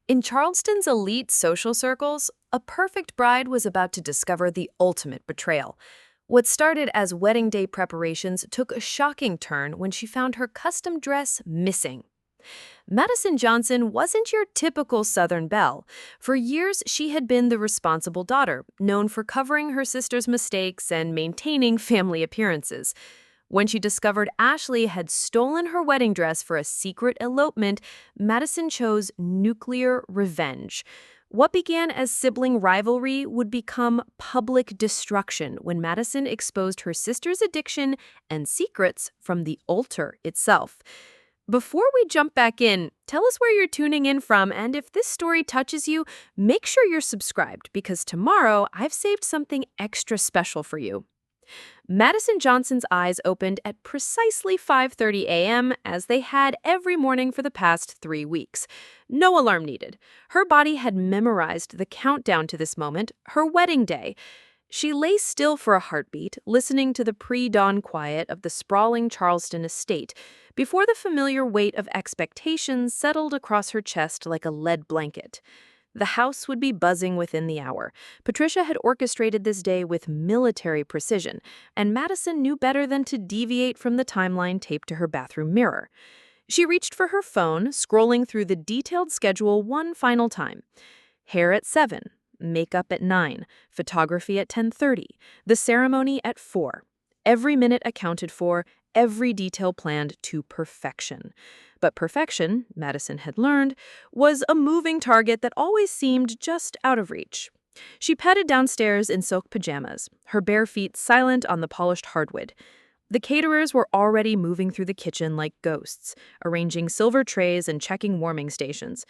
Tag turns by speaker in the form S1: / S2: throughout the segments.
S1: In Charleston's elite social circles, a perfect bride was about to discover the ultimate betrayal. What started as wedding day preparations took a shocking turn when she found her custom dress missing. Madison Johnson wasn't your typical Southern belle. For years, she had been the responsible daughter, known for covering her sister's mistakes and maintaining family appearances. When she discovered Ashley had stolen her wedding dress for a secret elopement, Madison chose nuclear revenge. What began as sibling rivalry would become public destruction when Madison exposed her sister's addiction and secrets from the altar itself. Before we jump back in, tell us where you're tuning in from, and if this story touches you, make sure you're subscribed because tomorrow I've saved something extra special for you. Madison Johnson's eyes opened at precisely 5:30 a.m. as they had every morning for the past 3 weeks. No alarm needed. Her body had memorized the countdown to this moment, her wedding day. She lay still for a heartbeat, listening to the pre-dawn quiet of the sprawling Charleston estate, before the familiar weight of expectations settled across her chest like a lead blanket. The house would be buzzing within the hour. Patricia had orchestrated this day with military precision, and Madison knew better than to deviate from the timeline taped to her bathroom mirror. She reached for her phone, scrolling through the detailed schedule one final time. Hair at 7, makeup at 9, photography at 10:30, the ceremony at 4. Every minute accounted for, every detail planned to perfection. But perfection, Madison had learned, was a moving target that always seemed just out of reach. She padded downstairs in silk pajamas, her bare feet silent on the polished hardwood. The caterers were already moving through the kitchen like ghosts, arranging silver trays and checking warming stations.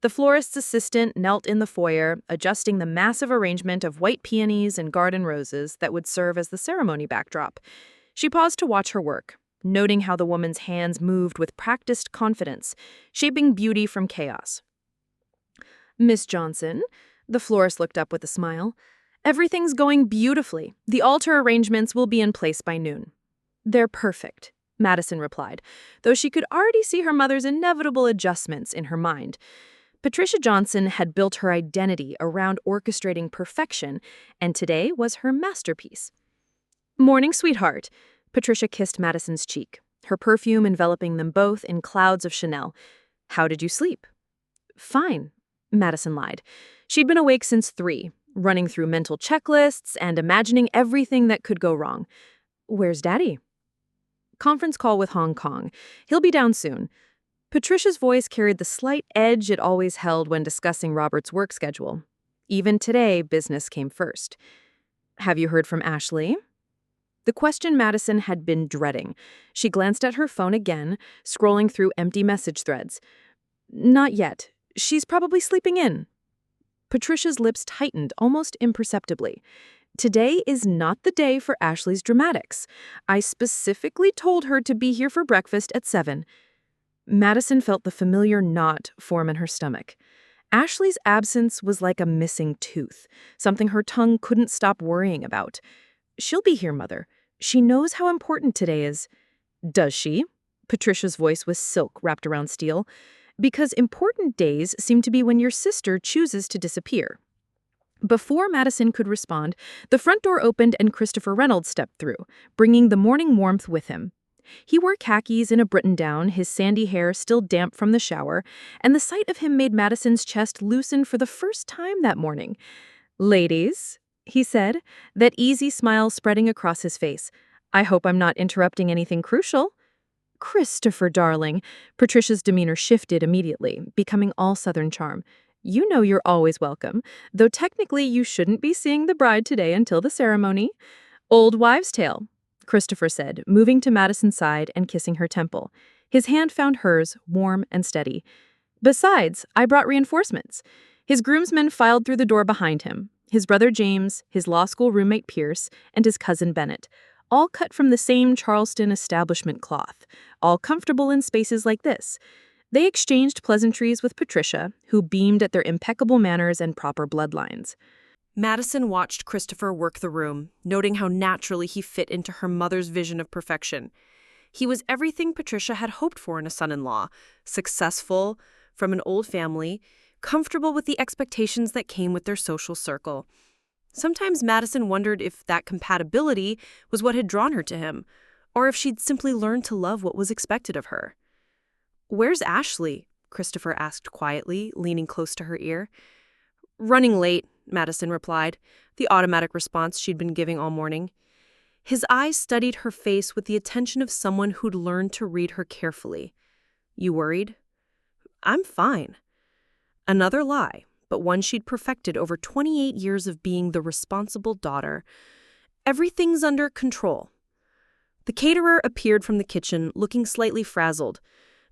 S1: The florist's assistant knelt in the foyer, adjusting the massive arrangement of white peonies and garden roses that would serve as the ceremony backdrop. She paused to watch her work, noting how the woman's hands moved with practiced confidence, shaping beauty from chaos. "Miss Johnson," the florist looked up with a smile, "everything's going beautifully. The altar arrangements will be in place by noon." "They're perfect," Madison replied, though she could already see her mother's inevitable adjustments in her mind. Patricia Johnson had built her identity around orchestrating perfection, and today was her masterpiece. "Morning, sweetheart." Patricia kissed Madison's cheek, her perfume enveloping them both in clouds of Chanel. "How did you sleep?" "Fine," Madison lied. She'd been awake since 3, running through mental checklists and imagining everything that could go wrong. "Where's Daddy?" "Conference call with Hong Kong. He'll be down soon." Patricia's voice carried the slight edge it always held when discussing Robert's work schedule. Even today, business came first. "Have you heard from Ashley?" The question Madison had been dreading. She glanced at her phone again, scrolling through empty message threads. "Not yet. She's probably sleeping in." Patricia's lips tightened almost imperceptibly. "Today is not the day for Ashley's dramatics. I specifically told her to be here for breakfast at 7. Madison felt the familiar knot form in her stomach. Ashley's absence was like a missing tooth, something her tongue couldn't stop worrying about. "She'll be here, Mother. She knows how important today is." "Does she?" Patricia's voice was silk wrapped around steel. "Because important days seem to be when your sister chooses to disappear." Before Madison could respond, the front door opened and Christopher Reynolds stepped through, bringing the morning warmth with him. He wore khakis and a Britain-down, his sandy hair still damp from the shower, and the sight of him made Madison's chest loosen for the first time that morning. "Ladies," he said, that easy smile spreading across his face. "I hope I'm not interrupting anything crucial." "Christopher, darling." Patricia's demeanor shifted immediately, becoming all Southern charm. "You know you're always welcome, though technically you shouldn't be seeing the bride today until the ceremony." "Old wives' tale," Christopher said, moving to Madison's side and kissing her temple. His hand found hers, warm and steady. "Besides, I brought reinforcements." His groomsmen filed through the door behind him. His brother James, his law school roommate Pierce, and his cousin Bennett, all cut from the same Charleston establishment cloth, all comfortable in spaces like this. They exchanged pleasantries with Patricia, who beamed at their impeccable manners and proper bloodlines. Madison watched Christopher work the room, noting how naturally he fit into her mother's vision of perfection. He was everything Patricia had hoped for in a son-in-law: successful, from an old family,
S2: comfortable with the expectations that came with their social circle. Sometimes Madison wondered if that compatibility was what had drawn her to him, or if she'd simply learned to love what was expected of her. "Where's Ashley?" Christopher asked quietly, leaning close to her ear. "Running late," Madison replied, the automatic response she'd been giving all morning. His eyes studied her face with the attention of someone who'd learned to read her carefully. "You worried?" "I'm fine." Another lie, but one she'd perfected over 28 years of being the responsible daughter. "Everything's under control." The caterer appeared from the kitchen, looking slightly frazzled.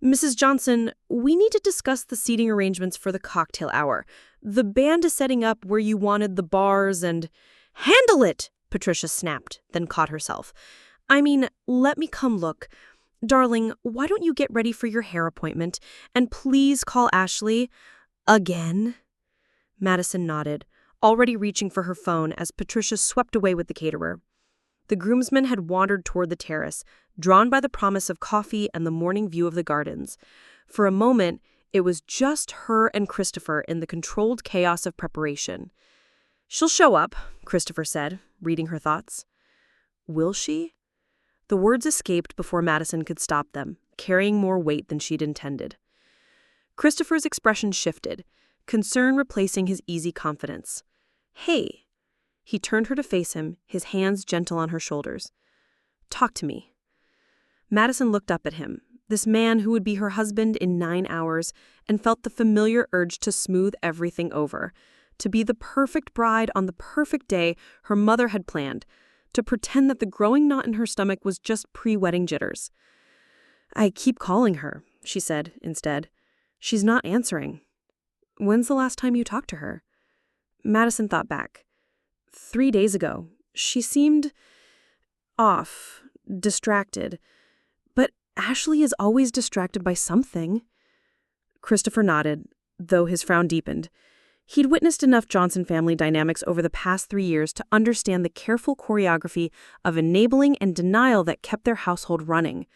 S2: "Mrs. Johnson, we need to discuss the seating arrangements for the cocktail hour. The band is setting up where you wanted the bars and—" "Handle it!" Patricia snapped, then caught herself. "I mean, let me come look. Darling, why don't you get ready for your hair appointment? And please call Ashley." "Again?" Madison nodded, already reaching for her phone as Patricia swept away with the caterer. The groomsmen had wandered toward the terrace, drawn by the promise of coffee and the morning view of the gardens. For a moment, it was just her and Christopher in the controlled chaos of preparation. "She'll show up," Christopher said, reading her thoughts. "Will she?" The words escaped before Madison could stop them, carrying more weight than she'd intended. Christopher's expression shifted, concern replacing his easy confidence. "Hey." He turned her to face him, his hands gentle on her shoulders. "Talk to me." Madison looked up at him, this man who would be her husband in 9 hours, and felt the familiar urge to smooth everything over, to be the perfect bride on the perfect day her mother had planned, to pretend that the growing knot in her stomach was just pre-wedding jitters. "I keep calling her," she said instead. "She's not answering." "When's the last time you talked to her?" Madison thought back. 3 days ago. She seemed off, distracted. But Ashley is always distracted by something. Christopher nodded, though his frown deepened. He'd witnessed enough Johnson family dynamics over the past 3 years to understand the careful choreography of enabling and denial that kept their household running.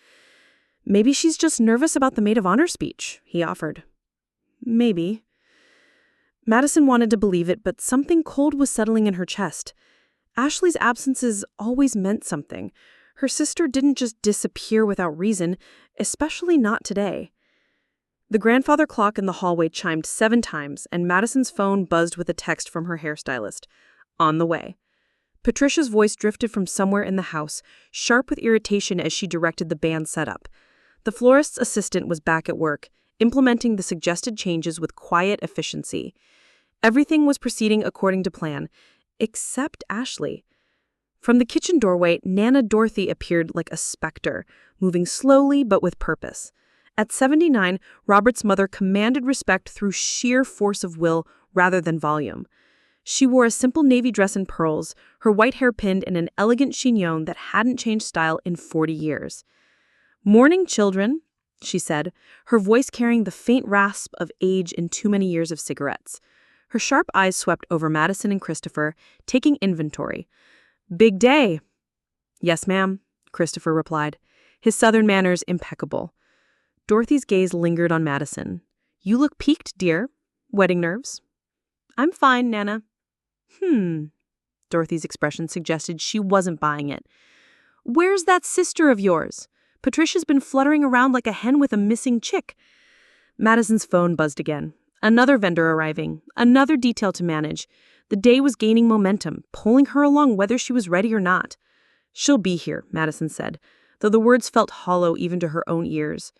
S2: "Maybe she's just nervous about the maid of honor speech," he offered. "Maybe." Madison wanted to believe it, but something cold was settling in her chest. Ashley's absences always meant something. Her sister didn't just disappear without reason, especially not today. The grandfather clock in the hallway chimed 7 times, and Madison's phone buzzed with a text from her hairstylist. "On the way." Patricia's voice drifted from somewhere in the house, sharp with irritation as she directed the band setup. The florist's assistant was back at work, implementing the suggested changes with quiet efficiency. Everything was proceeding according to plan, except Ashley. From the kitchen doorway, Nana Dorothy appeared like a specter, moving slowly but with purpose. At 79, Robert's mother commanded respect through sheer force of will rather than volume. She wore a simple navy dress in pearls, her white hair pinned in an elegant chignon that hadn't changed style in 40 years. "Morning, children," she said, her voice carrying the faint rasp of age in too many years of cigarettes. Her sharp eyes swept over Madison and Christopher, taking inventory. "Big day." "Yes, ma'am," Christopher replied, his southern manners impeccable. Dorothy's gaze lingered on Madison. "You look peaked, dear. Wedding nerves?" "I'm fine, Nana." Dorothy's expression suggested she wasn't buying it. "Where's that sister of yours? Patricia's been fluttering around like a hen with a missing chick." Madison's phone buzzed again. Another vendor arriving, another detail to manage. The day was gaining momentum, pulling her along whether she was ready or not. "She'll be here," Madison said, though the words felt hollow even to her own ears.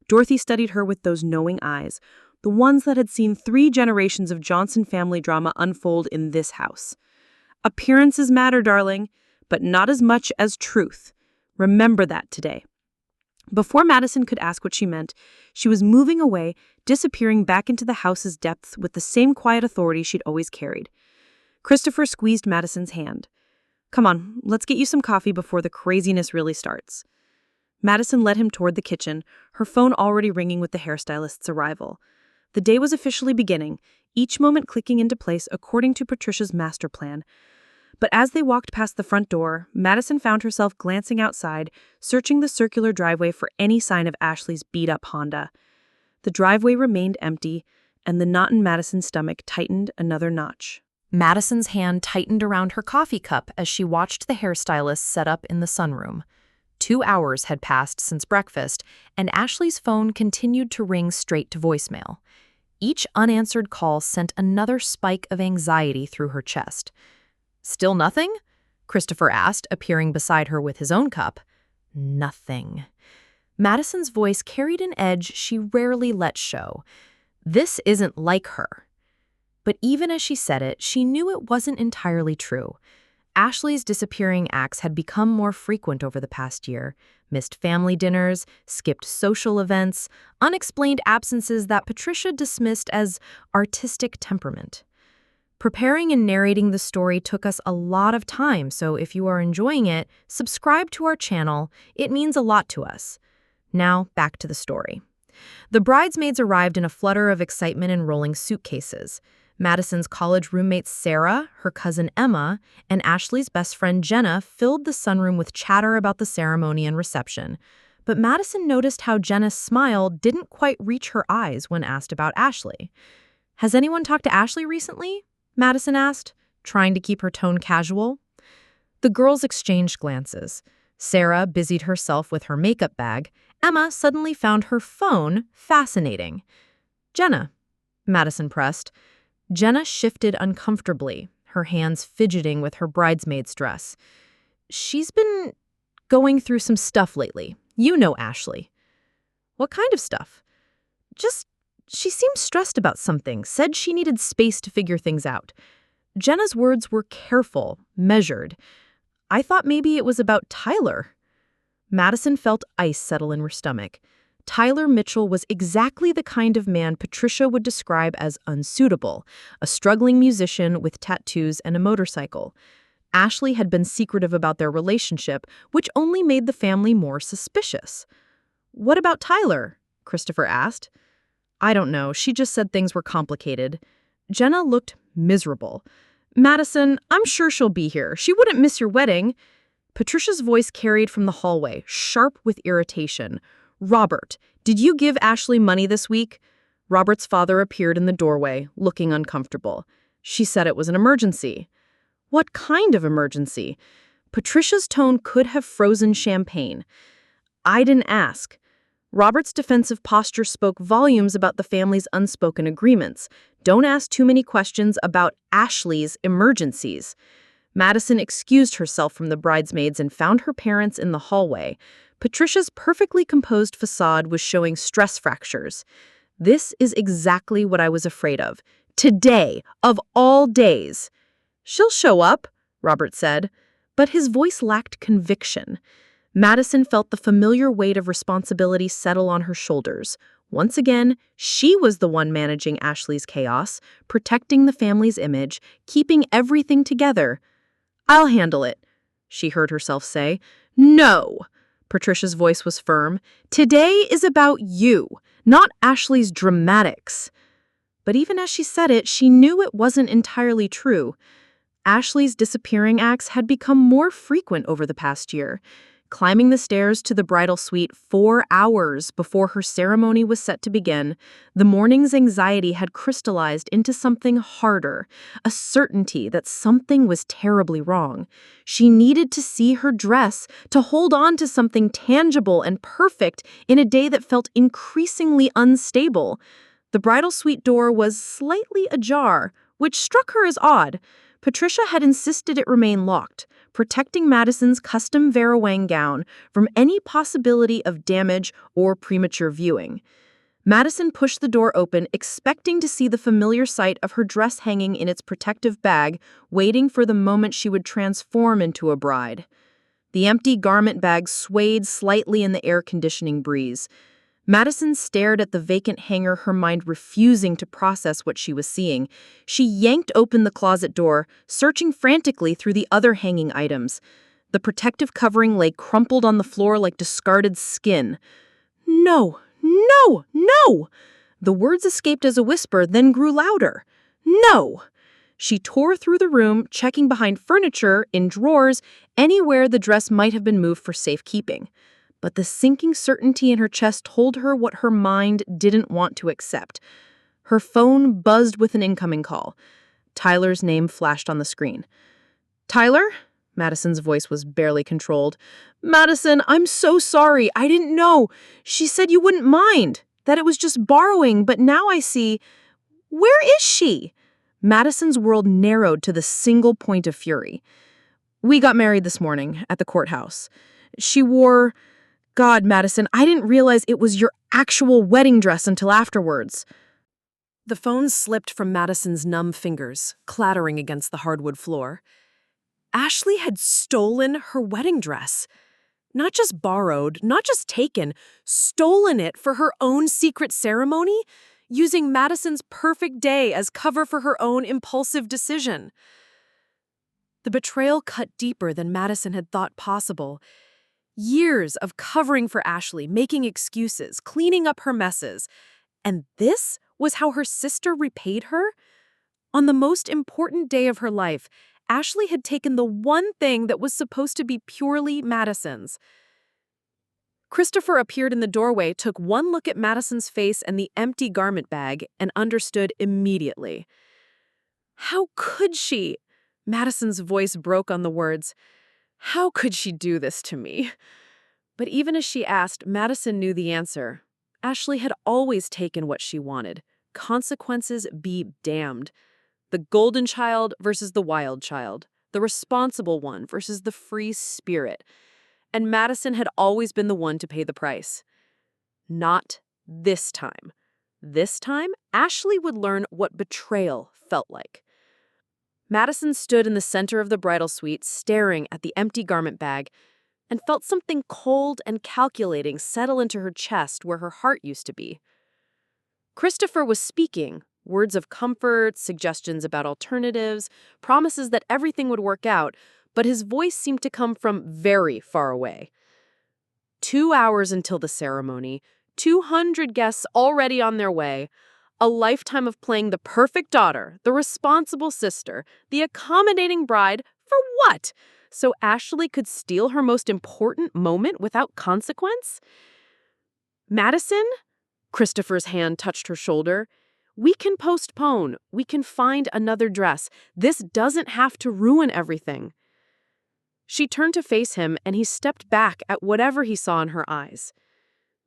S2: Dorothy studied her with those knowing eyes, the ones that had seen 3 generations of Johnson family drama unfold in this house. "Appearances matter, darling, but not as much as truth. Remember that today." Before Madison could ask what she meant, she was moving away, disappearing back into the house's depths with the same quiet authority she'd always carried. Christopher squeezed Madison's hand. "Come on, let's get you some coffee before the craziness really starts." Madison led him toward the kitchen, her phone already ringing with the hairstylist's arrival. The day was officially beginning, each moment clicking into place according to Patricia's master plan. But as they walked past the front door, Madison found herself glancing outside, searching the circular driveway for any sign of Ashley's beat-up Honda. The driveway remained empty, and the knot in Madison's stomach tightened another notch.
S1: Madison's hand tightened around her coffee cup as she watched the hairstylist set up in the sunroom. 2 hours had passed since breakfast, and Ashley's phone continued to ring straight to voicemail. Each unanswered call sent another spike of anxiety through her chest. "Still nothing?" Christopher asked, appearing beside her with his own cup. "Nothing." Madison's voice carried an edge she rarely let show. This isn't like her. But even as she said it, she knew it wasn't entirely true. Ashley's disappearing acts had become more frequent over the past year. Missed family dinners, skipped social events, unexplained absences that Patricia dismissed as artistic temperament. Preparing and narrating the story took us a lot of time, so if you are enjoying it, subscribe to our channel. It means a lot to us. Now, back to the story. The bridesmaids arrived in a flutter of excitement and rolling suitcases. Madison's college roommates Sarah, her cousin Emma, and Ashley's best friend Jenna filled the sunroom with chatter about the ceremony and reception. But Madison noticed how Jenna's smile didn't quite reach her eyes when asked about Ashley. "Has anyone talked to Ashley recently?" Madison asked, trying to keep her tone casual. The girls exchanged glances. Sarah busied herself with her makeup bag. Emma suddenly found her phone fascinating. "Jenna," Madison pressed. Jenna shifted uncomfortably, her hands fidgeting with her bridesmaid's dress. "She's been going through some stuff lately. You know Ashley." "What kind of stuff?" She seemed stressed about something, said she needed space to figure things out." Jenna's words were careful, measured. "I thought maybe it was about Tyler." Madison felt ice settle in her stomach. Tyler Mitchell was exactly the kind of man Patricia would describe as unsuitable, a struggling musician with tattoos and a motorcycle. Ashley had been secretive about their relationship, which only made the family more suspicious. "What about Tyler?" Christopher asked. "I don't know. She just said things were complicated." Jenna looked miserable. "Madison, I'm sure she'll be here. She wouldn't miss your wedding." Patricia's voice carried from the hallway, sharp with irritation. "Robert, did you give Ashley money this week?" Robert's father appeared in the doorway, looking uncomfortable. "She said it was an emergency." "What kind of emergency?" Patricia's tone could have frozen champagne. "I didn't ask." Robert's defensive posture spoke volumes about the family's unspoken agreements. Don't ask too many questions about Ashley's emergencies. Madison excused herself from the bridesmaids and found her parents in the hallway. Patricia's perfectly composed facade was showing stress fractures. "This is exactly what I was afraid of. Today, of all days." "She'll show up," Robert said, but his voice lacked conviction. Madison felt the familiar weight of responsibility settle on her shoulders. Once again, she was the one managing Ashley's chaos, protecting the family's image, keeping everything together. "I'll handle it," she heard herself say. "No." Patricia's voice was firm. "Today is about you, not Ashley's dramatics." But even as she said it, she knew it wasn't entirely true. Ashley's disappearing acts had become more frequent over the past year. Climbing the stairs to the bridal suite 4 hours before her ceremony was set to begin, the morning's anxiety had crystallized into something harder, a certainty that something was terribly wrong. She needed to see her dress, to hold on to something tangible and perfect in a day that felt increasingly unstable. The bridal suite door was slightly ajar, which struck her as odd. Patricia had insisted it remain locked, protecting Madison's custom Vera Wang gown from any possibility of damage or premature viewing. Madison pushed the door open, expecting to see the familiar sight of her dress hanging in its protective bag, waiting for the moment she would transform into a bride. The empty garment bag swayed slightly in the air-conditioning breeze. Madison stared at the vacant hanger, her mind refusing to process what she was seeing. She yanked open the closet door, searching frantically through the other hanging items. The protective covering lay crumpled on the floor like discarded skin. "No, no, no!" The words escaped as a whisper, then grew louder. "No!" She tore through the room, checking behind furniture, in drawers, anywhere the dress might have been moved for safekeeping. But the sinking certainty in her chest told her what her mind didn't want to accept.
S2: Her phone buzzed with an incoming call. Tyler's name flashed on the screen. "Tyler?" Madison's voice was barely controlled. "Madison, I'm so sorry. I didn't know. She said you wouldn't mind, that it was just borrowing, but now I see. Where is she?" Madison's world narrowed to the single point of fury. "We got married this morning at the courthouse. She wore. God, Madison, I didn't realize it was your actual wedding dress until afterwards." The phone slipped from Madison's numb fingers, clattering against the hardwood floor. Ashley had stolen her wedding dress. Not just borrowed, not just taken, stolen it for her own secret ceremony, using Madison's perfect day as cover for her own impulsive decision. The betrayal cut deeper than Madison had thought possible. Years of covering for Ashley, making excuses, cleaning up her messes. And this was how her sister repaid her? On the most important day of her life, Ashley had taken the one thing that was supposed to be purely Madison's. Christopher appeared in the doorway, took one look at Madison's face and the empty garment bag, and understood immediately. "How could she?" Madison's voice broke on the words. "How could she do this to me?" But even as she asked, Madison knew the answer. Ashley had always taken what she wanted. Consequences be damned. The golden child versus the wild child. The responsible one versus the free spirit. And Madison had always been the one to pay the price. Not this time. This time, Ashley would learn what betrayal felt like. Madison stood in the center of the bridal suite, staring at the empty garment bag, and felt something cold and calculating settle into her chest where her heart used to be. Christopher was speaking, words of comfort, suggestions about alternatives, promises that everything would work out, but his voice seemed to come from very far away. 2 hours until the ceremony, 200 guests already on their way, a lifetime of playing the perfect daughter, the responsible sister, the accommodating bride, for what? So Ashley could steal her most important moment without consequence? "Madison?" Christopher's hand touched her shoulder. "We can postpone. We can find another dress. This doesn't have to ruin everything." She turned to face him, and he stepped back at whatever he saw in her eyes.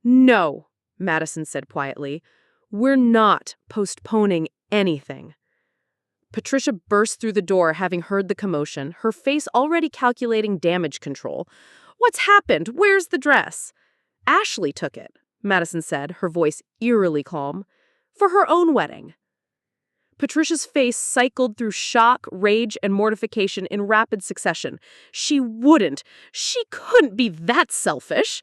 S2: "No," Madison said quietly. "We're not postponing anything." Patricia burst through the door, having heard the commotion, her face already calculating damage control. "What's happened? Where's the dress?" "Ashley took it," Madison said, her voice eerily calm. "For her own wedding." Patricia's face cycled through shock, rage, and mortification in rapid succession. She wouldn't. She couldn't be that selfish.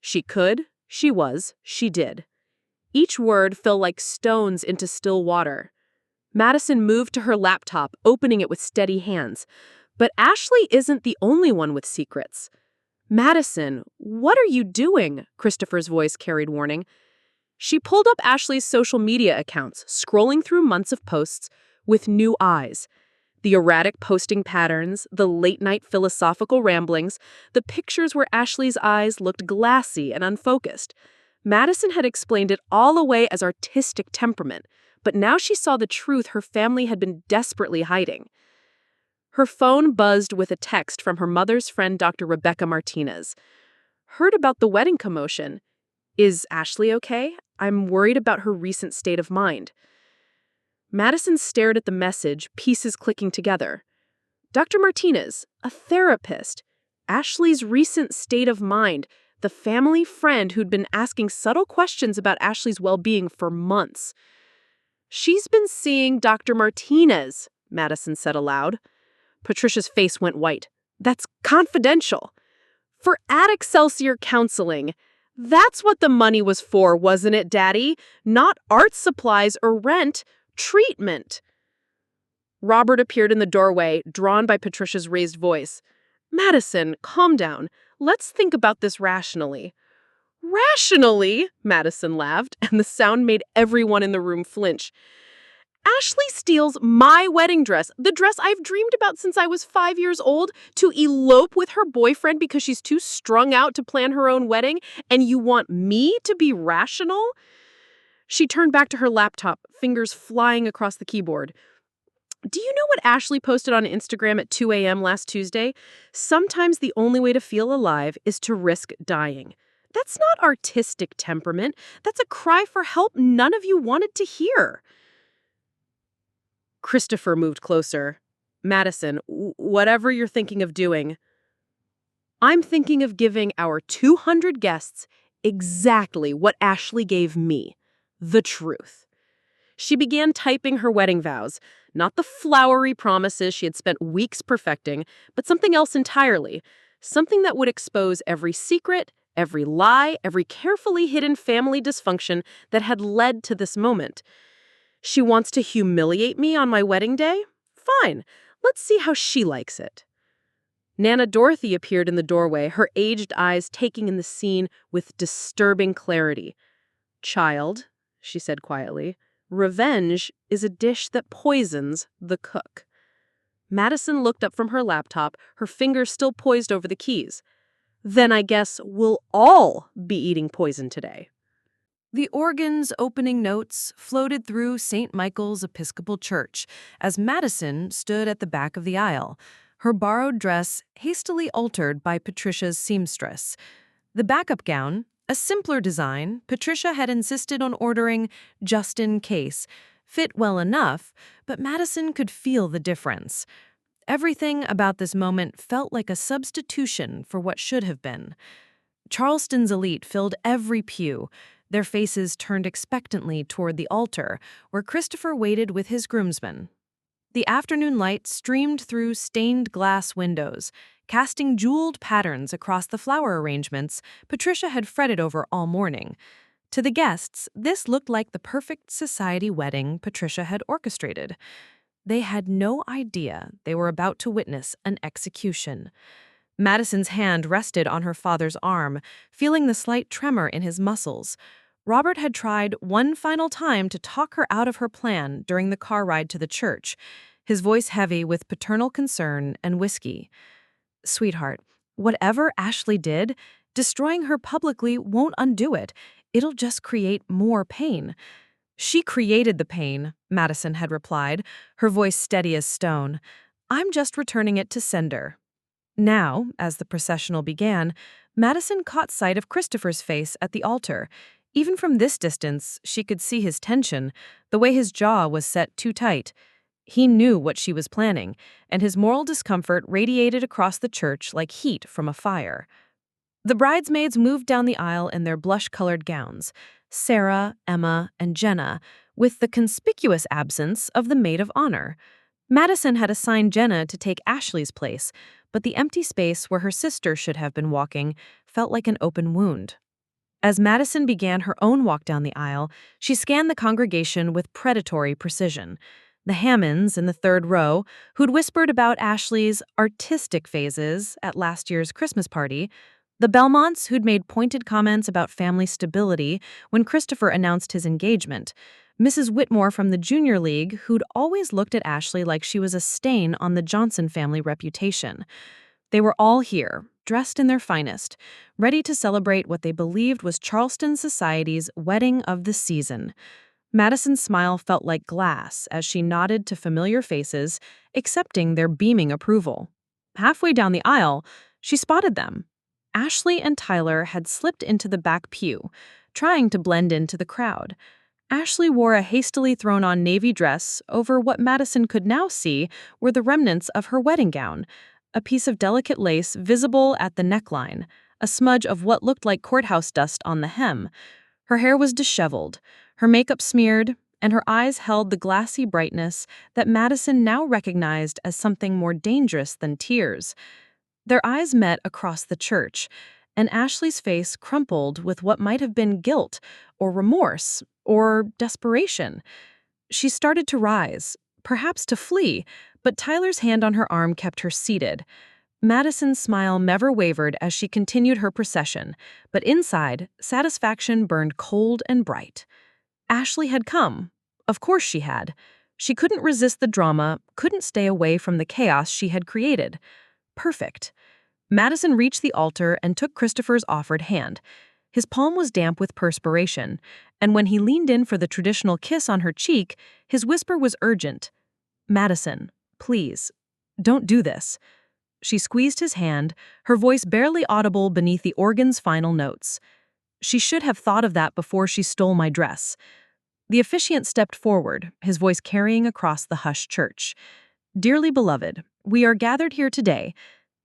S2: She could. She was. She did. Each word fell like stones into still water. Madison moved to her laptop, opening it with steady hands. But Ashley isn't the only one with secrets. "Madison, what are you doing?" Christopher's voice carried warning. She pulled up Ashley's social media accounts, scrolling through months of posts with new eyes. The erratic posting patterns, the late-night philosophical ramblings, the pictures where Ashley's eyes looked glassy and unfocused. Madison had explained it all away as artistic temperament, but now she saw the truth her family had been desperately hiding. Her phone buzzed with a text from her mother's friend, Dr. Rebecca Martinez. "Heard about the wedding commotion. Is Ashley okay? I'm worried about her recent state of mind." Madison stared at the message, pieces clicking together. Dr. Martinez, a therapist. Ashley's recent state of mind, the family friend who'd been asking subtle questions about Ashley's well-being for months. "She's been seeing Dr. Martinez," Madison said aloud. Patricia's face went white. "That's confidential." "For Ad Excelsior Counseling. That's what the money was for, wasn't it, Daddy? Not art supplies or rent, treatment." Robert appeared in the doorway, drawn by Patricia's raised voice. "Madison, calm down. Let's think about this rationally." "Rationally?" Madison laughed, and the sound made everyone in the room flinch. "Ashley steals my wedding dress, the dress I've dreamed about since I was 5 years old, to elope with her boyfriend because she's too strung out to plan her own wedding, and you want me to be rational?" She turned back to her laptop, fingers flying across the keyboard. Do you know what Ashley posted on Instagram at 2 a.m. last Tuesday? Sometimes the only way to feel alive is to risk dying. That's not artistic temperament. That's a cry for help none of you wanted to hear. Christopher moved closer. Madison, whatever you're thinking of doing, I'm thinking of giving our 200 guests exactly what Ashley gave me, the truth. She began typing her wedding vows, not the flowery promises she had spent weeks perfecting, but something else entirely, something that would expose every secret, every lie, every carefully hidden family dysfunction that had led to this moment. She wants to humiliate me on my wedding day? Fine, let's see how she likes it. Nana Dorothy appeared in the doorway, her aged eyes taking in the scene with disturbing clarity. "Child," she said quietly, "revenge is a dish that poisons the cook." Madison looked up from her laptop, her fingers still poised over the keys. "Then I guess we'll all be eating poison today."
S1: The organ's opening notes floated through St. Michael's Episcopal Church as Madison stood at the back of the aisle, her borrowed dress hastily altered by Patricia's seamstress. The backup gown, a simpler design, Patricia had insisted on ordering just in case, fit well enough, but Madison could feel the difference. Everything about this moment felt like a substitution for what should have been. Charleston's elite filled every pew, their faces turned expectantly toward the altar, where Christopher waited with his groomsmen. The afternoon light streamed through stained glass windows, casting jeweled patterns across the flower arrangements Patricia had fretted over all morning. To the guests, this looked like the perfect society wedding Patricia had orchestrated. They had no idea they were about to witness an execution. Madison's hand rested on her father's arm, feeling the slight tremor in his muscles. Robert had tried one final time to talk her out of her plan during the car ride to the church, his voice heavy with paternal concern and whiskey. "Sweetheart, whatever Ashley did, destroying her publicly won't undo it. It'll just create more pain." "She created the pain," Madison had replied, her voice steady as stone. "I'm just returning it to sender." Now, as the processional began, Madison caught sight of Christopher's face at the altar. Even from this distance, she could see his tension, the way his jaw was set too tight. He knew what she was planning, and his moral discomfort radiated across the church like heat from a fire. The bridesmaids moved down the aisle in their blush-colored gowns, Sarah, Emma, and Jenna, with the conspicuous absence of the maid of honor. Madison had assigned Jenna to take Ashley's place, but the empty space where her sister should have been walking felt like an open wound. As Madison began her own walk down the aisle, she scanned the congregation with predatory precision. The Hammonds in the third row, who'd whispered about Ashley's artistic phases at last year's Christmas party, the Belmonts, who'd made pointed comments about family stability when Christopher announced his engagement, Mrs. Whitmore from the Junior League, who'd always looked at Ashley like she was a stain on the Johnson family reputation. They were all here, dressed in their finest, ready to celebrate what they believed was Charleston society's wedding of the season. Madison's smile felt like glass as she nodded to familiar faces, accepting their beaming approval. Halfway down the aisle, she spotted them. Ashley and Tyler had slipped into the back pew, trying to blend into the crowd. Ashley wore a hastily thrown-on navy dress over what Madison could now see were the remnants of her wedding gown, a piece of delicate lace visible at the neckline, a smudge of what looked like courthouse dust on the hem. Her hair was disheveled, her makeup smeared, and her eyes held the glassy brightness that Madison now recognized as something more dangerous than tears. Their eyes met across the church, and Ashley's face crumpled with what might have been guilt, or remorse, or desperation. She started to rise, perhaps to flee, but Tyler's hand on her arm kept her seated. Madison's smile never wavered as she continued her procession, but inside, satisfaction burned cold and bright. Ashley had come. Of course she had. She couldn't resist the drama, couldn't stay away from the chaos she had created. Perfect. Madison reached the altar and took Christopher's offered hand.
S2: His palm was damp with perspiration, and when he leaned in for the traditional kiss on her cheek, his whisper was urgent. "Madison, please, don't do this." She squeezed his hand, her voice barely audible beneath the organ's final notes. "She should have thought of that before she stole my dress." The officiant stepped forward, his voice carrying across the hushed church. "Dearly beloved, we are gathered here today."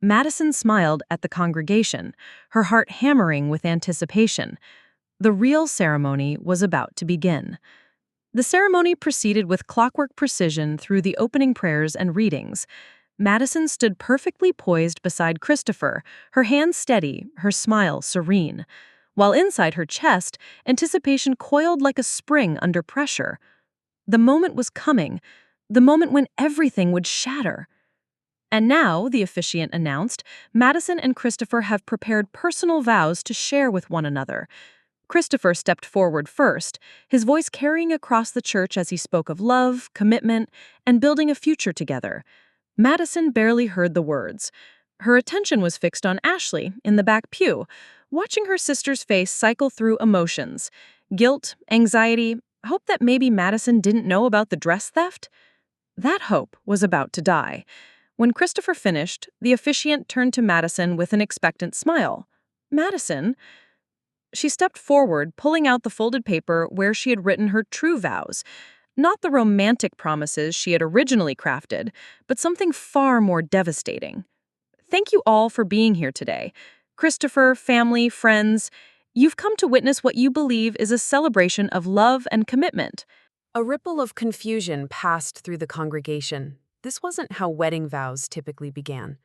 S2: Madison smiled at the congregation, her heart hammering with anticipation. The real ceremony was about to begin. The ceremony proceeded with clockwork precision through the opening prayers and readings. Madison stood perfectly poised beside Christopher, her hands steady, her smile serene. While inside her chest, anticipation coiled like a spring under pressure. The moment was coming, the moment when everything would shatter. And now, the officiant announced, Madison and Christopher have prepared personal vows to share with one another. Christopher stepped forward first, his voice carrying across the church as he spoke of love, commitment, and building a future together. Madison barely heard the words. Her attention was fixed on Ashley, in the back pew, watching her sister's face cycle through emotions. Guilt, anxiety, hope that maybe Madison didn't know about the dress theft? That hope was about to die. When Christopher finished, the officiant turned to Madison with an expectant smile. "Madison?" She stepped forward, pulling out the folded paper where she had written her true vows. Not the romantic promises she had originally crafted, but something far more devastating. "Thank you all for being here today. Christopher, family, friends, you've come to witness what you believe is a celebration of love and commitment."
S1: A ripple of confusion passed through the congregation. This wasn't how wedding vows typically began.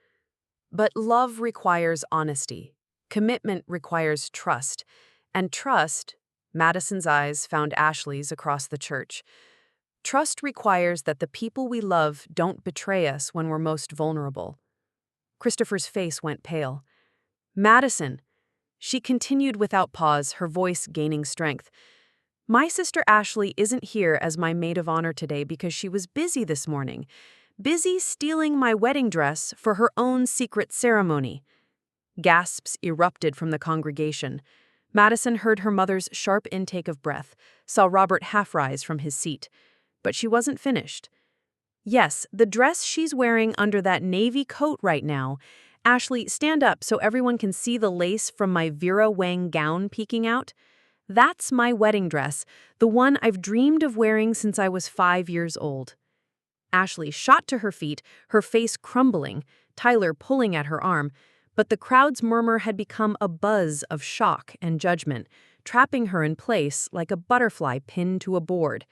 S1: But love requires honesty. Commitment requires trust. And trust, Madison's eyes found Ashley's across the church. Trust requires that the people we love don't betray us when we're most vulnerable. Christopher's face went pale. "Madison," she continued without pause, her voice gaining strength. "My sister Ashley isn't here as my maid of honor today because she was busy this morning. Busy stealing my wedding dress for her own secret ceremony." Gasps erupted from the congregation. Madison heard her mother's sharp intake of breath, saw Robert half rise from his seat. But she wasn't finished. "Yes, the dress she's wearing under that navy coat right now. Ashley, stand up so everyone can see the lace from my Vera Wang gown peeking out. That's my wedding dress, the one I've dreamed of wearing since I was 5 years old." Ashley shot to her feet, her face crumbling, Tyler pulling at her arm, but the crowd's murmur had become a buzz of shock and judgment, trapping her in place like a butterfly pinned to a board.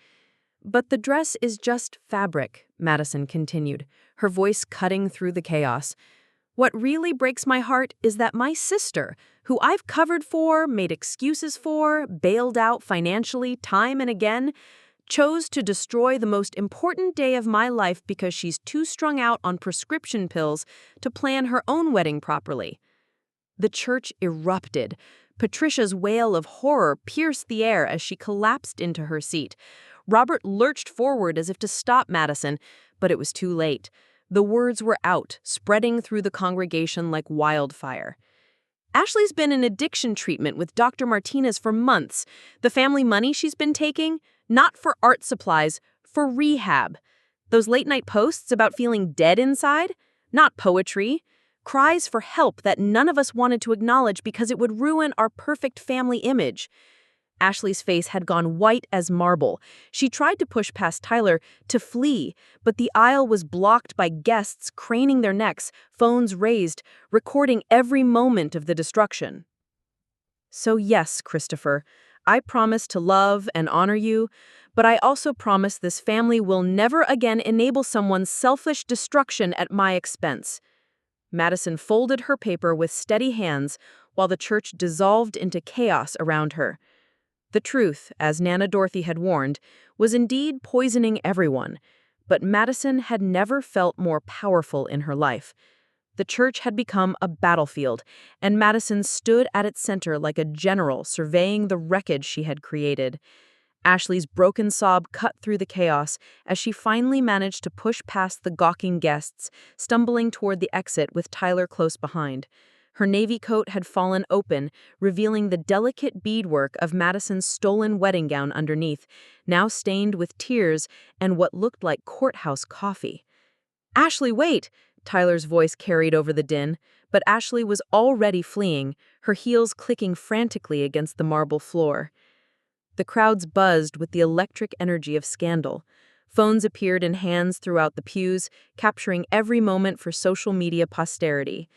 S1: "But the dress is just fabric," Madison continued, her voice cutting through the chaos. "What really breaks my heart is that my sister, who I've covered for, made excuses for, bailed out financially time and again, chose to destroy the most important day of my life because she's too strung out on prescription pills to plan her own wedding properly." The church erupted. Patricia's wail of horror pierced the air as she collapsed into her seat. Robert lurched forward as if to stop Madison, but it was too late. The words were out, spreading through the congregation like wildfire. "Ashley's been in addiction treatment with Dr. Martinez for months. The family money she's been taking, not for art supplies, for rehab. Those late-night posts about feeling dead inside, not poetry. Cries for help that none of us wanted to acknowledge because it would ruin our perfect family image." Ashley's face had gone white as marble. She tried to push past Tyler, to flee, but the aisle was blocked by guests craning their necks, phones raised, recording every moment of the destruction. "So yes, Christopher, I promise to love and honor you, but I also promise this family will never again enable someone's selfish destruction at my expense." Madison folded her paper with steady hands while the church dissolved into chaos around her. The truth, as Nana Dorothy had warned, was indeed poisoning everyone, but Madison had never felt more powerful in her life. The church had become a battlefield, and Madison stood at its center like a general surveying the wreckage she had created. Ashley's broken sob cut through the chaos as she finally managed to push past the gawking guests, stumbling toward the exit with Tyler close behind.
S2: Her navy coat had fallen open, revealing the delicate beadwork of Madison's stolen wedding gown underneath, now stained with tears and what looked like courthouse coffee. "Ashley, wait!" Tyler's voice carried over the din, but Ashley was already fleeing, her heels clicking frantically against the marble floor. The crowds buzzed with the electric energy of scandal. Phones appeared in hands throughout the pews, capturing every moment for social media posterity.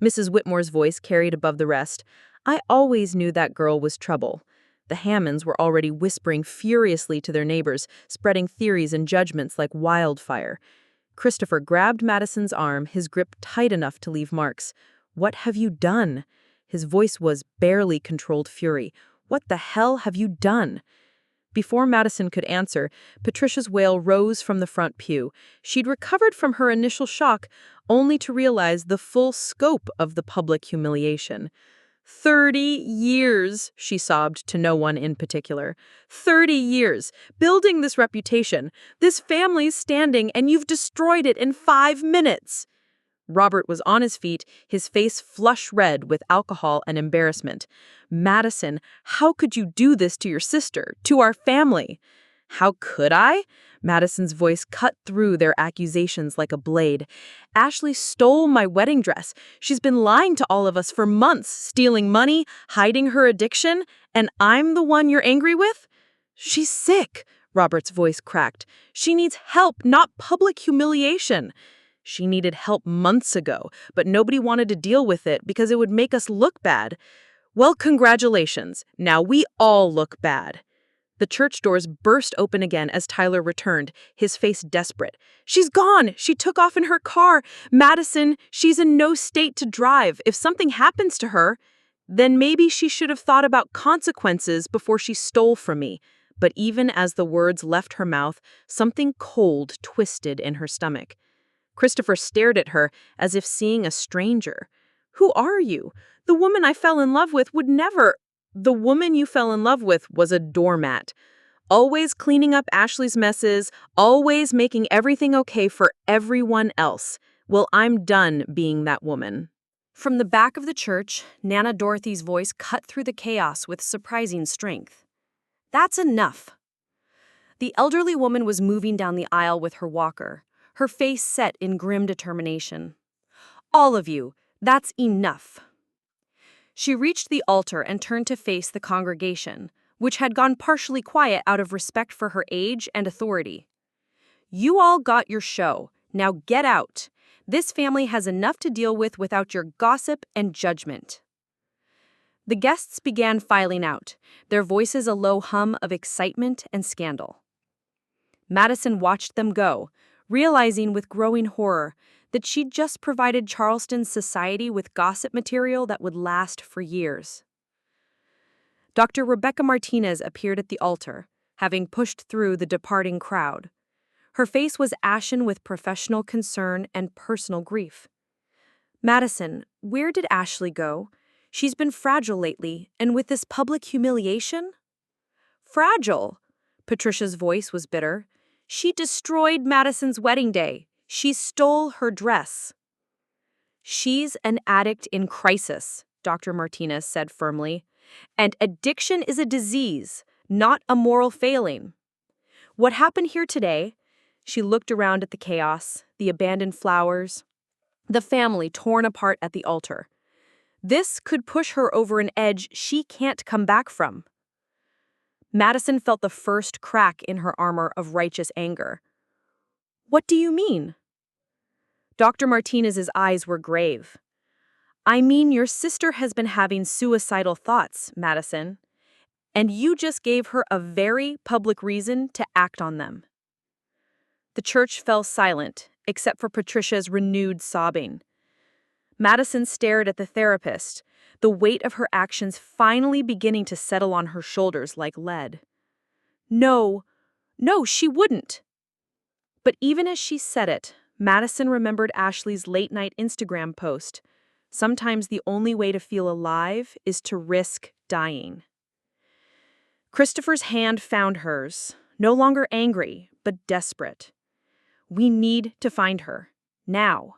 S2: Mrs. Whitmore's voice carried above the rest. "I always knew that girl was trouble." The Hammonds were already whispering furiously to their neighbors, spreading theories and judgments like wildfire. Christopher grabbed Madison's arm, his grip tight enough to leave marks. "What have you done?" His voice was barely controlled fury. "What the hell have you done?" Before Madison could answer, Patricia's wail rose from the front pew. She'd recovered from her initial shock, only to realize the full scope of the public humiliation. 30 years, she sobbed to no one in particular. 30 years, building this reputation. This family's standing, and you've destroyed it in 5 minutes. Robert was on his feet, his face flush red with alcohol and embarrassment. "Madison, how could you do this to your sister, to our family?" "How could I?" Madison's voice cut through their accusations like a blade. "Ashley stole my wedding dress. She's been lying to all of us for months, stealing money, hiding her addiction, and I'm the one you're angry with?" "She's sick," Robert's voice cracked. "She needs help, not public humiliation." "She needed help months ago, but nobody wanted to deal with it because it would make us look bad." "Well, congratulations. Now we all look bad." The church doors burst open again as Tyler returned, his face desperate. "She's gone! She took off in her car! Madison, she's in no state to drive. If something happens to her, then maybe she should have thought about consequences before she stole from me." But even as the words left her mouth, something cold twisted in her stomach. Christopher stared at her as if seeing a stranger. "Who are you? The woman I fell in love with would never—" "The woman you fell in love with was a doormat. Always cleaning up Ashley's messes, always making everything okay for everyone else. Well, I'm done being that woman." From the back of the church, Nana Dorothy's voice cut through the chaos with surprising strength. "That's enough." The elderly woman was moving down the aisle with her walker, her face set in grim determination. "All of you, that's enough." She reached the altar and turned to face the congregation, which had gone partially quiet out of respect for her age and authority. "You all got your show. Now get out. This family has enough to deal with without your gossip and judgment." The guests began filing out, their voices a low hum of excitement and scandal. Madison watched them go, realizing with growing horror that she'd just provided Charleston's society with gossip material that would last for years. Dr. Rebecca Martinez appeared at the altar, having pushed through the departing crowd. Her face was ashen with professional concern and personal grief. "Madison, where did Ashley go? She's been fragile lately, and with this public humiliation?" "Fragile?" Patricia's voice was bitter. "She destroyed Madison's wedding day. She stole her dress." "She's an addict in crisis," Dr. Martinez said firmly. "And addiction is a disease, not a moral failing. What happened here today?" She looked around at the chaos, the abandoned flowers, the family torn apart at the altar. "This could push her over an edge she can't come back from." Madison felt the first crack in her armor of righteous anger. "What do you mean?" Dr. Martinez's eyes were grave. "I mean, your sister has been having suicidal thoughts, Madison, and you just gave her a very public reason to act on them." The church fell silent, except for Patricia's renewed sobbing. Madison stared at the therapist, the weight of her actions finally beginning to settle on her shoulders like lead. No, she wouldn't." But even as she said it, Madison remembered Ashley's late-night Instagram post. "Sometimes the only way to feel alive is to risk dying." Christopher's hand found hers, no longer angry, but desperate. "We need to find her. Now."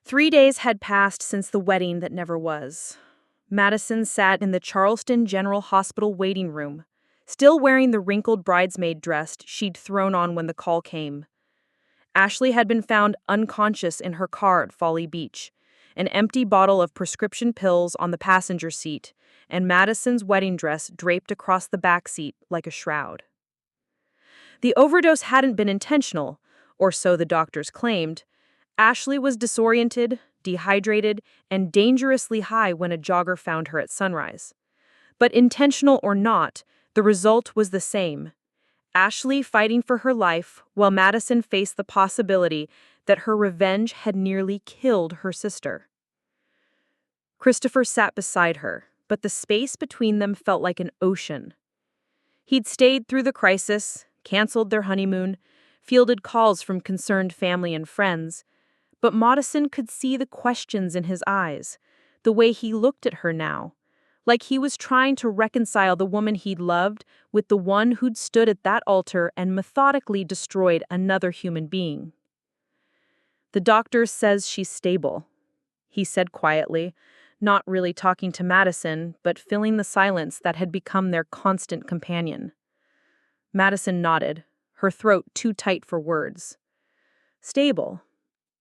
S2: 3 days had passed since the wedding that never was. Madison sat in the Charleston General Hospital waiting room, still wearing the wrinkled bridesmaid dress she'd thrown on when the call came. Ashley had been found unconscious in her car at Folly Beach, an empty bottle of prescription pills on the passenger seat, and Madison's wedding dress draped across the back seat like a shroud. The overdose hadn't been intentional, or so the doctors claimed. Ashley was disoriented, dehydrated, and dangerously high when a jogger found her at sunrise. But intentional or not, the result was the same. Ashley fighting for her life, while Madison faced the possibility that her revenge had nearly killed her sister. Christopher sat beside her, but the space between them felt like an ocean. He'd stayed through the crisis, canceled their honeymoon, fielded calls from concerned family and friends, but Madison could see the questions in his eyes, the way he looked at her now, like he was trying to reconcile the woman he'd loved with the one who'd stood at that altar and methodically destroyed another human being. "The doctor says she's stable," he said quietly, not really talking to Madison, but filling the silence that had become their constant companion. Madison nodded, her throat too tight for words. Stable.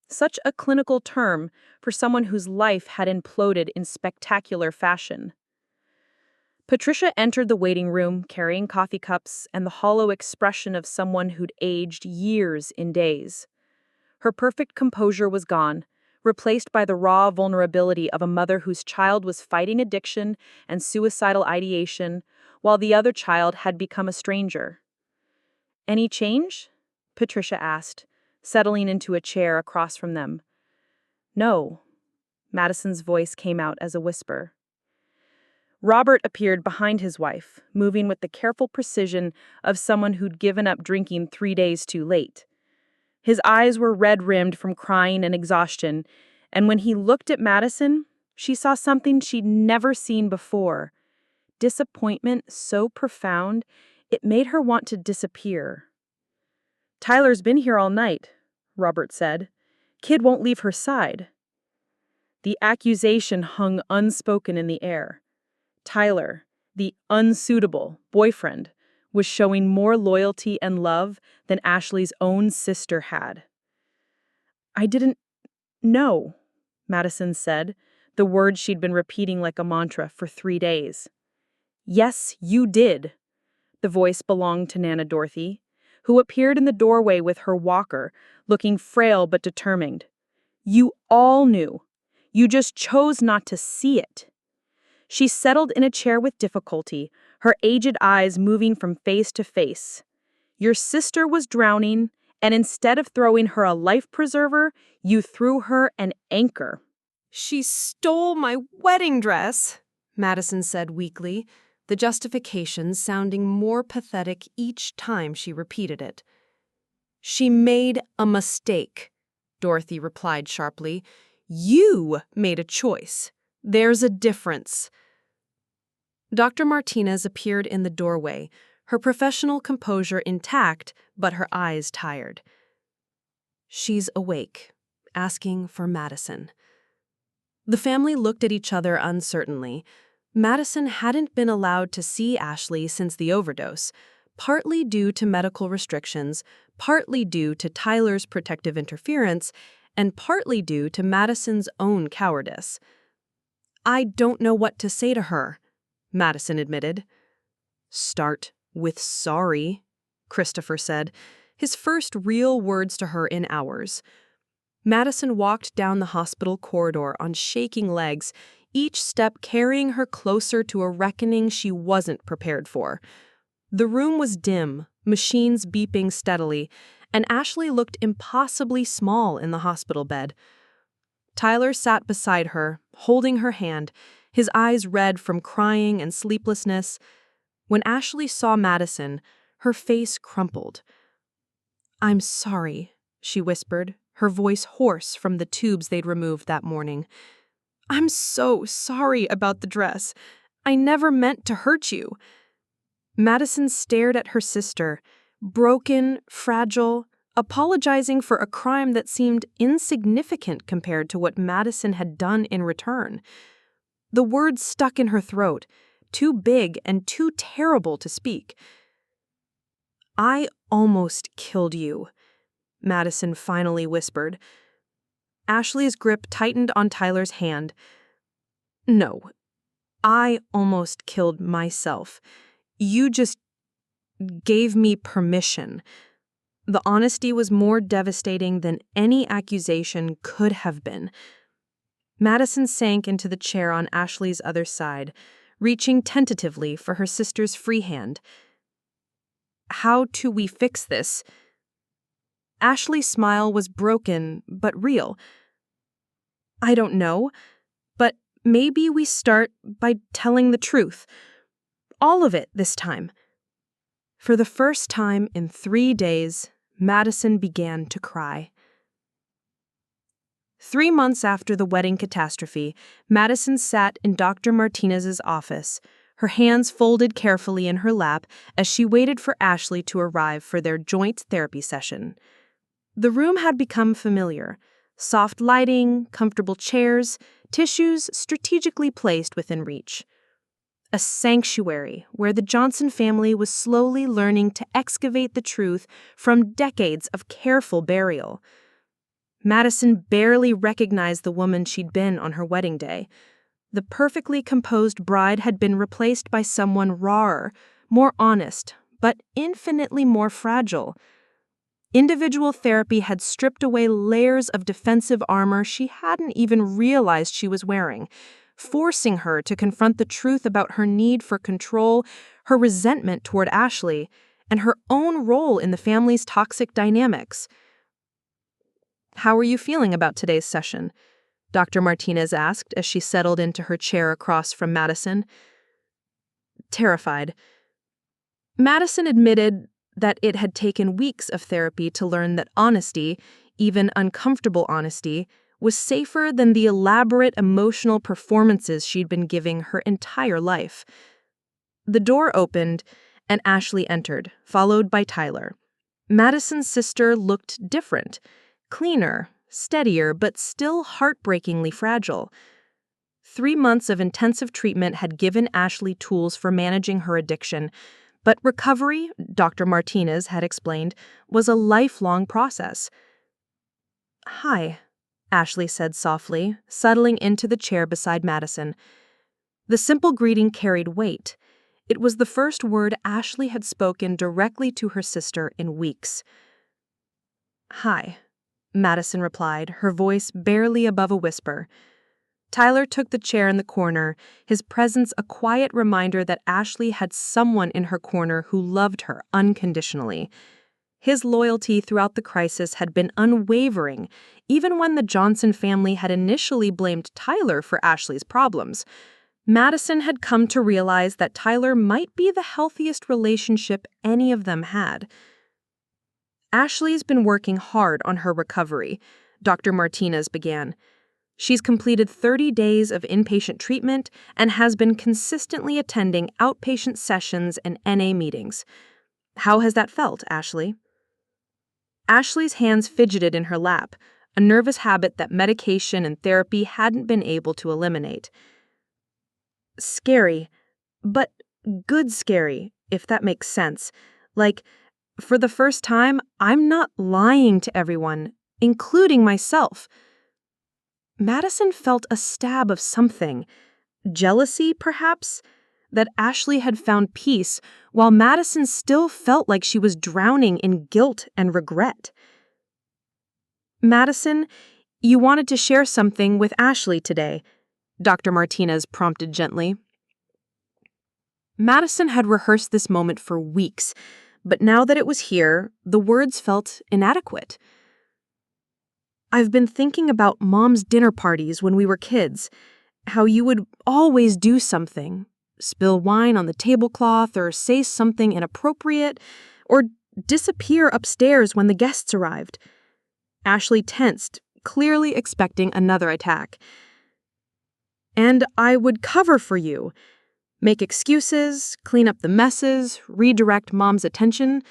S2: Such a clinical term for someone whose life had imploded in spectacular fashion. Patricia entered the waiting room carrying coffee cups and the hollow expression of someone who'd aged years in days. Her perfect composure was gone, replaced by the raw vulnerability of a mother whose child was fighting addiction and suicidal ideation, while the other child had become a stranger. "Any change?" Patricia asked, settling into a chair across from them. "No." Madison's voice came out as a whisper. Robert appeared behind his wife, moving with the careful precision of someone who'd given up drinking 3 days too late. His eyes were red-rimmed from crying and exhaustion, and when he looked at Madison, she saw something she'd never seen before. Disappointment so profound, it made her want to disappear. "Tyler's been here all night," Robert said. "Kid won't leave her side." The accusation hung unspoken in the air. Tyler, the unsuitable boyfriend, was showing more loyalty and love than Ashley's own sister had. "I didn't know," Madison said, the words she'd been repeating like a mantra for 3 days. "Yes, you did." The voice belonged to Nana Dorothy, who appeared in the doorway with her walker, looking frail but determined. "You all knew. You just chose not to see it." She settled in a chair with difficulty, her aged eyes moving from face to face. "Your sister was drowning, and instead of throwing her a life preserver, you threw her an anchor."
S1: "She stole my wedding dress," Madison said weakly, the justification sounding more pathetic each time she repeated it. "She made a mistake," Dorothy replied sharply. "You made a choice. There's a difference." Dr. Martinez appeared in the doorway, her professional composure intact, but her eyes tired. "She's awake, asking for Madison." The family looked at each other uncertainly. Madison hadn't been allowed to see Ashley since the overdose, partly due to medical restrictions, partly due to Tyler's protective interference, and partly due to Madison's own cowardice. "I don't know what to say to her," Madison admitted. "Start with sorry," Christopher said, his first real words to her in hours. Madison walked down the hospital corridor on shaking legs, each step carrying her closer to a reckoning she wasn't prepared for. The room was dim, machines beeping steadily, and Ashley looked impossibly small in the hospital bed. Tyler sat beside her, holding her hand, his eyes red from crying and sleeplessness. When Ashley saw Madison, her face crumpled. "I'm sorry," she whispered, her voice hoarse from the tubes they'd removed that morning. "I'm so sorry about the dress. I never meant to hurt you." Madison stared at her sister, broken, fragile,
S2: apologizing for a crime that seemed insignificant compared to what Madison had done in return. The words stuck in her throat, too big and too terrible to speak. "I almost killed you," Madison finally whispered. Ashley's grip tightened on Tyler's hand. "No, I almost killed myself. You just gave me permission." The honesty was more devastating than any accusation could have been. Madison sank into the chair on Ashley's other side, reaching tentatively for her sister's free hand. "How do we fix this?" Ashley's smile was broken, but real. "I don't know, but maybe we start by telling the truth. All of it this time." For the first time in 3 days, Madison began to cry. 3 months after the wedding catastrophe, Madison sat in Dr. Martinez's office, her hands folded carefully in her lap as she waited for Ashley to arrive for their joint therapy session. The room had become familiar. Soft lighting, comfortable chairs, tissues strategically placed within reach. A sanctuary where the Johnson family was slowly learning to excavate the truth from decades of careful burial. Madison barely recognized the woman she'd been on her wedding day. The perfectly composed bride had been replaced by someone rawer, more honest, but infinitely more fragile. Individual therapy had stripped away layers of defensive armor she hadn't even realized she was wearing, forcing her to confront the truth about her need for control, her resentment toward Ashley, and her own role in the family's toxic dynamics. "How are you feeling about today's session?" Dr. Martinez asked as she settled into her chair across from Madison. "Terrified." Madison admitted that it had taken weeks of therapy to learn that honesty, even uncomfortable honesty, was safer than the elaborate emotional performances she'd been giving her entire life. The door opened, and Ashley entered, followed by Tyler. Madison's sister looked different, cleaner, steadier, but still heartbreakingly fragile. 3 months of intensive treatment had given Ashley tools for managing her addiction, but recovery, Dr. Martinez had explained, was a lifelong process. "Hi," Ashley said softly, settling into the chair beside Madison. The simple greeting carried weight. It was the first word Ashley had spoken directly to her sister in weeks. "Hi," Madison replied, her voice barely above a whisper. Tyler took the chair in the corner, his presence a quiet reminder that Ashley had someone in her corner who loved her unconditionally. His loyalty throughout the crisis had been unwavering, even when the Johnson family had initially blamed Tyler for Ashley's problems. Madison had come to realize that Tyler might be the healthiest relationship any of them had. "Ashley's been working hard on her recovery," Dr. Martinez began. "She's completed 30 days of inpatient treatment and has been consistently attending outpatient sessions and NA meetings. How has that felt, Ashley?" Ashley's hands fidgeted in her lap, a nervous habit that medication and therapy hadn't been able to eliminate. "Scary, but good scary, if that makes sense. Like, for the first time, I'm not lying to everyone, including myself." Madison felt a stab of something, jealousy, perhaps, that Ashley had found peace while Madison still felt like she was drowning in guilt and regret. "Madison, you wanted to share something with Ashley today," Dr. Martinez prompted gently. Madison had rehearsed this moment for weeks, but now that it was here, the words felt inadequate. "I've been thinking about Mom's dinner parties when we were kids, how you would always do something, spill wine on the tablecloth or say something inappropriate, or disappear upstairs when the guests arrived." Ashley tensed, clearly expecting another attack. "And I would cover for you, make excuses, clean up the messes, redirect Mom's attention.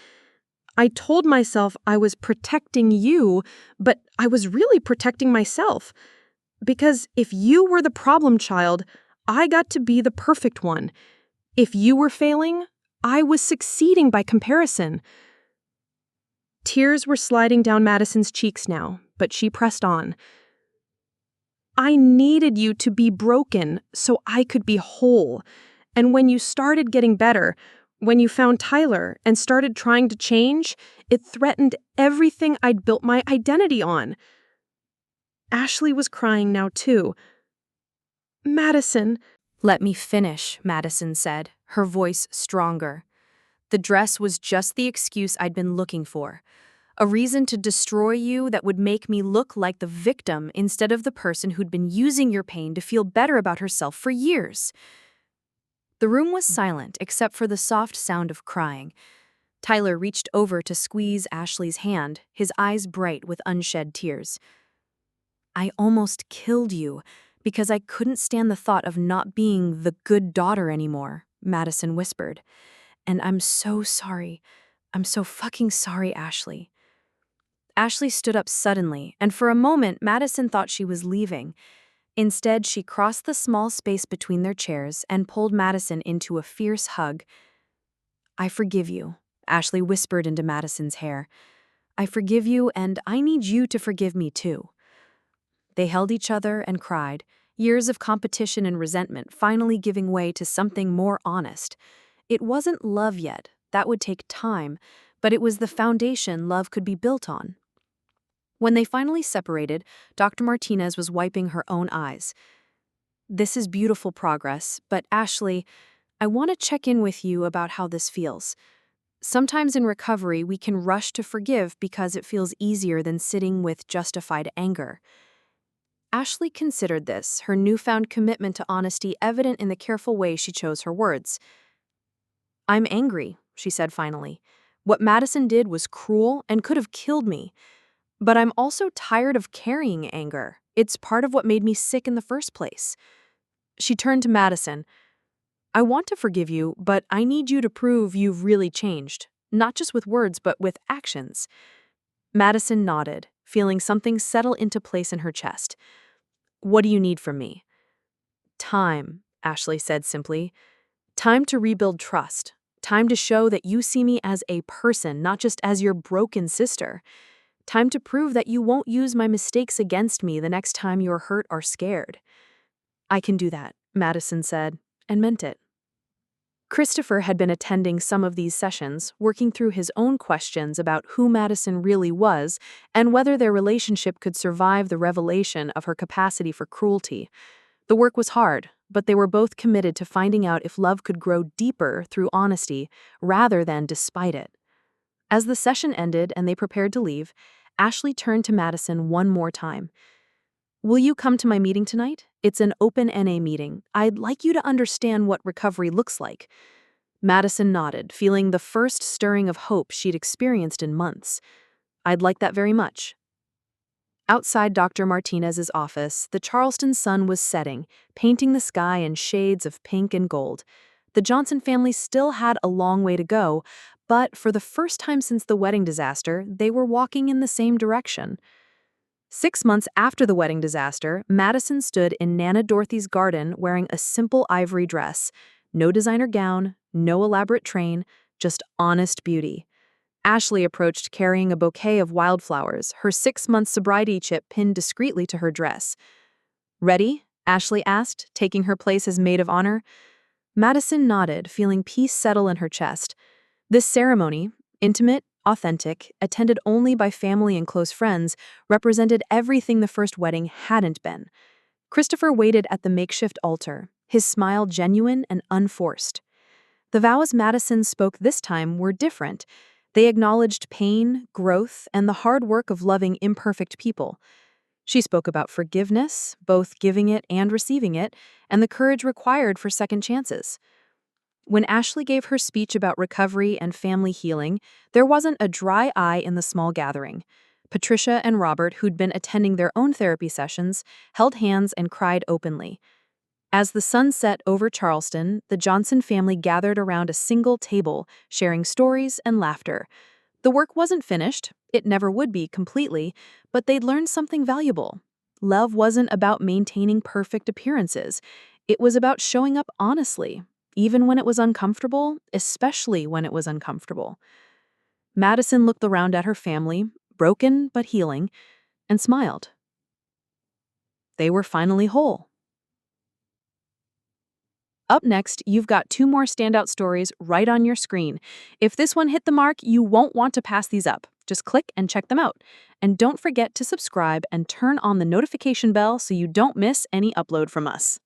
S2: I told myself I was protecting you, but I was really protecting myself. Because if you were the problem child, I got to be the perfect one. If you were failing, I was succeeding by comparison. Tears were sliding down Madison's cheeks now, but she pressed on. I needed you to be broken so I could be whole. And when you started getting better, when you found Tyler and started trying to change, it threatened everything I'd built my identity on. Ashley was crying now too. Madison.
S1: Let me finish, Madison said, her voice stronger. The dress was just the excuse I'd been looking for. A reason to destroy you that would make me look like the victim instead of the person who'd been using your pain to feel better about herself for years. The room was silent except for the soft sound of crying. Tyler reached over to squeeze Ashley's hand, his eyes bright with unshed tears. I almost killed you because I couldn't stand the thought of not being the good daughter anymore, Madison whispered. And I'm so sorry. I'm so fucking sorry, Ashley. Ashley stood up suddenly, and for a moment, Madison thought she was leaving. Instead, she crossed the small space between their chairs and pulled Madison into a fierce hug. I forgive you, Ashley whispered into Madison's hair. I forgive you, and I need you to forgive me too. They held each other and cried, years of competition and resentment finally giving way to something more honest. It wasn't love yet, that would take time, but it was the foundation love could be built on. When they finally separated, Dr. Martinez was wiping her own eyes. This is beautiful progress, but Ashley, I want to check in with you about how this feels. Sometimes in recovery, we can rush to forgive because it feels easier than sitting with justified anger. Ashley considered this, her newfound commitment to honesty evident in the careful way she chose her words. I'm angry, she said finally. What Madison did was cruel and could have killed me. But I'm also tired of carrying anger. It's part of what made me sick in the first place. She turned to Madison. I want to forgive you, but I need you to prove you've really changed, not just with words, but with actions. Madison nodded, feeling something settle into place in her chest. What do you need from me? Time, Ashley said simply. Time to rebuild trust. Time to show that you see me as a person, not just as your broken sister. Time to prove that you won't use my mistakes against me the next time you're hurt or scared. I can do that, Madison said, and meant it. Christopher had been attending some of these sessions, working through his own questions about who Madison really was and whether their relationship could survive the revelation of her capacity for cruelty. The work was hard, but they were both committed to finding out if love could grow deeper through honesty rather than despite it. As the session ended and they prepared to leave, Ashley turned to Madison one more time. Will you come to my meeting tonight? It's an open NA meeting. I'd like you to understand what recovery looks like. Madison nodded, feeling the first stirring of hope she'd experienced in months. I'd like that very much. Outside Dr. Martinez's office, the Charleston sun was setting, painting the sky in shades of pink and gold. The Johnson family still had a long way to go, but for the first time since the wedding disaster, they were walking in the same direction. 6 months after the wedding disaster, Madison stood in Nana Dorothy's garden wearing a simple ivory dress. No designer gown, no elaborate train, just honest beauty. Ashley approached carrying a bouquet of wildflowers, her 6-month sobriety chip pinned discreetly to her dress. Ready? Ashley asked, taking her place as maid of honor. Madison nodded, feeling peace settle in her chest. This ceremony, intimate, authentic, attended only by family and close friends, represented everything the first wedding hadn't been. Christopher waited at the makeshift altar, his smile genuine and unforced. The vows Madison spoke this time were different. They acknowledged pain, growth, and the hard work of loving imperfect people. She spoke about forgiveness, both giving it and receiving it, and the courage required for second chances. When Ashley gave her speech about recovery and family healing, there wasn't a dry eye in the small gathering. Patricia and Robert, who'd been attending their own therapy sessions, held hands and cried openly. As the sun set over Charleston, the Johnson family gathered around a single table, sharing stories and laughter. The work wasn't finished, it never would be completely, but they'd learned something valuable. Love wasn't about maintaining perfect appearances. It was about showing up honestly, even when it was uncomfortable, especially when it was uncomfortable. Madison looked around at her family, broken but healing, and smiled. They were finally whole. Up next, you've got two more standout stories right on your screen. If this one hit the mark, you won't want to pass these up. Just click and check them out. And don't forget to subscribe and turn on the notification bell so you don't miss any upload from us.